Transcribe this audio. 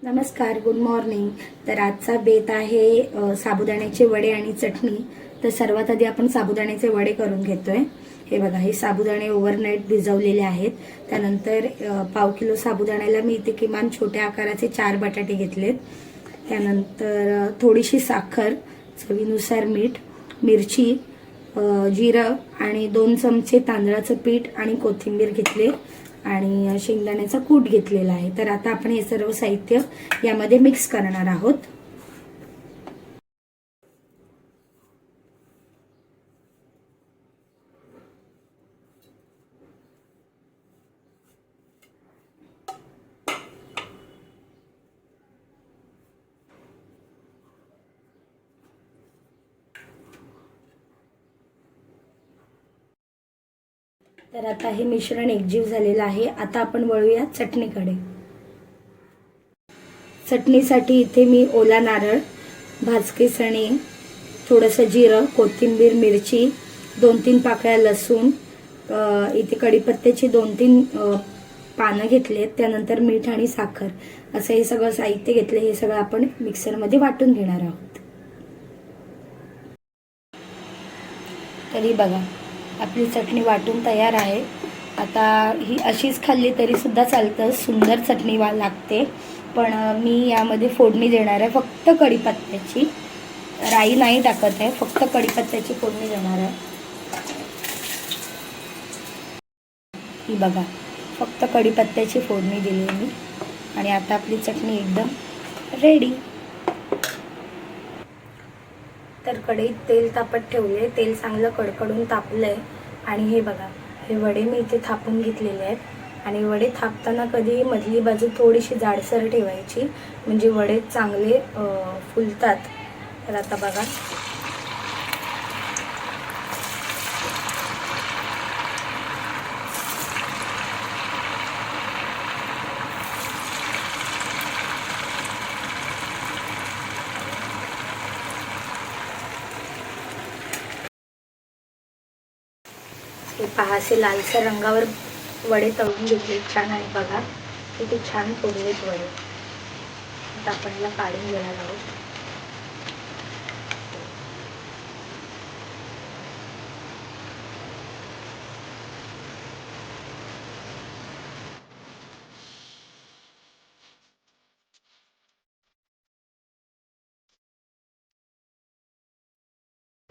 नमस्कार, good morning. तर आजचा बेत आहे साबुदाण्याचे वडे आणि चटणी. तर सर्वात आधी आपण साबुदाण्याचे वडे करून घेतोय. हे बघा, हे साबुदाणे ओव्हरनाईट भिजवलेले आहेत. त्यानंतर पाव किलो साबुदाण्याला मी इथे किमान छोट्या आकाराचे 4 बटाटे घेतलेत. त्यानंतर थोडीशी साखर, चवीनुसार मीठ, मिरची, जिरं आणि 2 चमचे तांदळाचं पीठ आणि कोथिंबीर घेतले आणि शेंगदाण्याचा कूट घेतलेला आहे. तर आता आपण हे सर्व साहित्य यामध्ये मिक्स करणार आहोत. तर आता हे मिश्रण एकजीव झालेलं आहे. आता आपण वळूया चटणीकडे. चटणीसाठी इथे मी ओला नारळ, भाजके चणे, थोडंसं जिरं, कोथिंबीर, मिरची, 2-3 पाकळ्या लसूण, इथे कढीपत्त्याची 2-3 पानं घेतलेत. त्यानंतर मीठ आणि साखर असं हे सगळं साहित्य घेतले. हे सगळं आपण मिक्सरमध्ये वाटून घेणार आहोत. तरी बघा, आपली चटणी वाटून तयार आहे. आता ही अशीच खाल्ली तरी सुद्धा चालतं, सुंदर चटणी लागते. पण मी यामध्ये फोडणी देणार आहे फक्त कढीपत्त्याची. राई नाही टाकत आहे, फक्त कढीपत्त्याची फोडणी देणार आहे. ही बघा, फक्त कढीपत्त्याची फोडणी दिली मी आणि आता आपली चटणी एकदम रेडी. तर कढईत तेल तापत ठेवले. तेल चांगलं कडकडून तापलंय आणि हे बघा, हे वडे मी इथे थापून घेतलेले आहेत. आणि वडे थापताना कधी मधली बाजू थोडीशी जाडसर ठेवायची, म्हणजे वडे चांगले फुलतात. तर आता बघा, हे पहा, असे लालसर रंगावर वडे तळून घेतले छान. आणि बघा किती छान फुललेत वडे. आता आपण याला काढून घेणार आहोत.